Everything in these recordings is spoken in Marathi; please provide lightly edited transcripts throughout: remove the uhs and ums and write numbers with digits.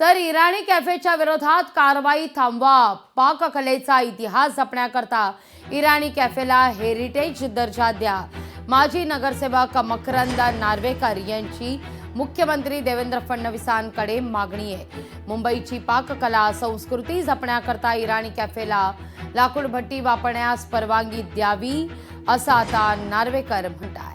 तर इराणी कॅफेच्या विरोधात कारवाई थांबवा, पाककलेचा इतिहास जपण्याकरता इराणी कॅफेला हेरिटेज दर्जा द्या. माजी नगरसेवक मकरंद नार्वेकर यांची मुख्यमंत्री देवेंद्र फडणवीसांकडे मागणी आहे. मुंबईची पाककला संस्कृती जपण्याकरता इराणी कॅफेला लाकूड भट्टी वापरण्यास परवानगी द्यावी, असं आता नार्वेकर म्हणतात.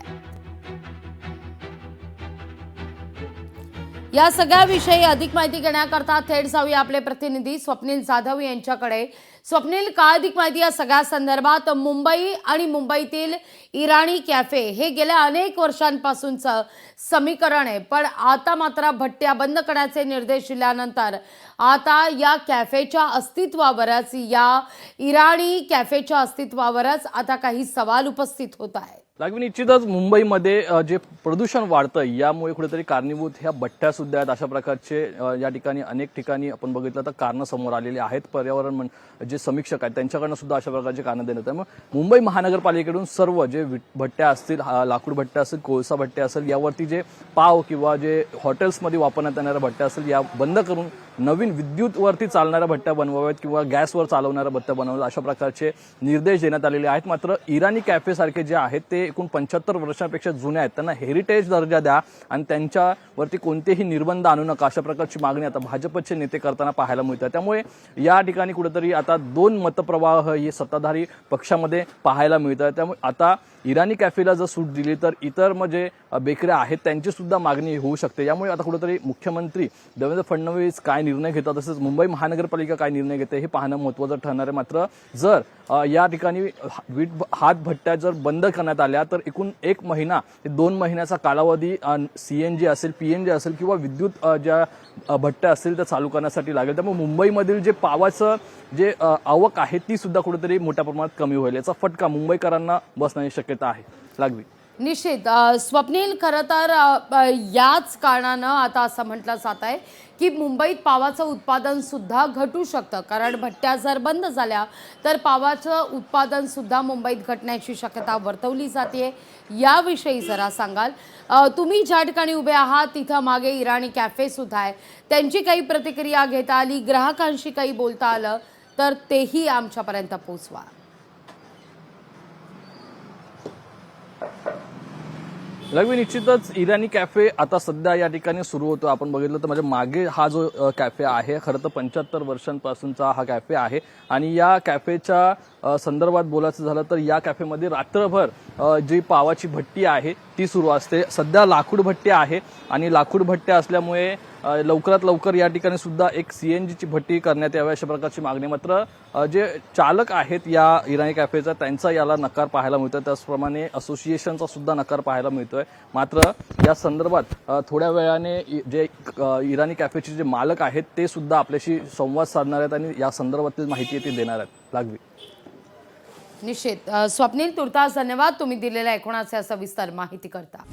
या सगळ्याविषयी अधिक माहिती घेण्याकरता थेट जाऊया आपले प्रतिनिधी स्वप्नील जाधव यांच्याकडे. स्वप्नील, काय अधिक माहिती या सगळ्या संदर्भात? मुंबई आणि मुंबईतील इराणी कॅफे हे गेल्या अनेक वर्षांपासूनचं समीकरण आहे, पण आता मात्र भट्ट्या बंद करण्याचे निर्देश दिल्यानंतर आता या कॅफेच्या अस्तित्वावरच, या इराणी कॅफेच्या अस्तित्वावरच आता काही सवाल उपस्थित होत आहे. लागवी निश्चितच मुंबईमध्ये जे प्रदूषण वाढतं यामुळे कुठेतरी कारणीभूत ह्या भट्ट्या सुद्धा आहेत. अशा प्रकारचे या ठिकाणी अनेक ठिकाणी आपण बघितलं तर कारणं समोर आलेली आहेत. पर्यावरण जे समीक्षक आहेत त्यांच्याकडनं सुद्धा अशा प्रकारचे कारणं देण्यात आहे. मग मुंबई महानगरपालिकेकडून सर्व जे भट्ट्या असतील, लाकूड भट्ट्या असतील, कोळसा भट्ट्या असेल, यावरती जे पाव किंवा जे हॉटेल्समध्ये वापरण्यात येणाऱ्या भट्ट्या असतील या बंद करून नवीन विद्युतवरती चालणाऱ्या भट्ट्या बनवाव्यात किंवा गॅसवर चालवणाऱ्या भट्ट्या बनवाव्यात, अशा प्रकारचे निर्देश देण्यात आलेले आहेत. मात्र इराणी कॅफे सारखे जे आहेत ते एकूण 75 वर्षांपेक्षा जुने आहेत, त्यांना हेरिटेज दर्जा द्या आणि त्यांच्यावरती कोणतेही निर्बंध आणू नका, अशा प्रकारची मागणी आता भाजपचे नेते करताना पाहायला मिळतात. त्यामुळे या ठिकाणी कुठेतरी आता दोन मतप्रवाह हे सत्ताधारी पक्षामध्ये पाहायला मिळतात. त्यामुळे आता इराणी कॅफेला जर सूट दिली तर इतर म्हणजे बेकऱ्या आहेत त्यांची सुद्धा मागणी होऊ शकते. यामुळे आता कुठेतरी मुख्यमंत्री देवेंद्र फडणवीस काय निर्णय घेतात, तसेच मुंबई महानगरपालिका काय निर्णय घेते हे पाहणं महत्त्वाचं ठरणार आहे. मात्र जर या ठिकाणी हात भट्ट्या जर बंद करण्यात आल्या तर एकूण 1 महिना ते 2 महिन्याचा कालावधी CNG असेल, PNG असेल किंवा विद्युत ज्या भट्ट्या असतील त्या चालू करण्यासाठी लागेल. त्यामुळे मुंबईमधील जे पावाचं जे आवक आहे ती सुद्धा कुठेतरी मोठ्या प्रमाणात कमी होईल. याचा फटका मुंबईकरांना बसण्याची शक्यता आहे. लागवी निश्चित स्वप्नील, खरं तर याच कारणानं आता असं म्हटलं जात आहे की मुंबईत पावाचं उत्पादन सुद्धा घटू शकतं, कारण भट्ट्या जर बंद झाल्या तर पावाचं उत्पादन सुद्धा मुंबईत घटण्याची शक्यता वर्तवली जाते. याविषयी जरा सांगाल? तुम्ही ज्या ठिकाणी उभे आहात तिथं मागे इराणी कॅफे सुद्धा आहे, त्यांची काही प्रतिक्रिया घेता आली, ग्राहकांशी काही बोलता आलं तर तेही आमच्यापर्यंत पोहोचवा. लगवी निश्चितच इराणी कॅफे आता सध्या या ठिकाणी सुरू होतो. आपण बघितलं तर माझ्या मागे हा जो कॅफे आहे खरं तर 75 वर्षांपासूनचा हा कॅफे आहे आणि या कॅफेच्या संदर्भात बोलायचं झालं तर या कॅफेमध्ये रात्रभर जी पावाची भट्टी आहे ती सुरू असते. सध्या लाकूड भट्टी आहे आणि लाकूड भट्ट्या असल्यामुळे लवकरात लवकर या ठिकाणी सुद्धा एक CNG ची भट्टी करण्यात यावी अशा प्रकारची मागणी. मात्र जे चालक आहेत या इराणी कॅफेचा त्यांचा याला नकार पाहायला मिळतोय, त्याचप्रमाणे असोसिएशनचा सुद्धा नकार पाहायला मिळतोय. मात्र या संदर्भात थोड्या वेळाने जे इराणी कॅफेचे जे मालक आहेत ते सुद्धा आपल्याशी संवाद साधणार आहेत आणि या संदर्भातील माहिती ती देणार आहेत. लागवी निश्चित स्वप्नील, तुर्तास धन्यवाद तुम्ही दिलेल्या एकूणाचे सविस्तर माहिती करता.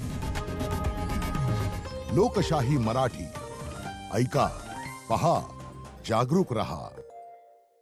लोकशाही मराठी ऐका, पहा, जागरूक रहा.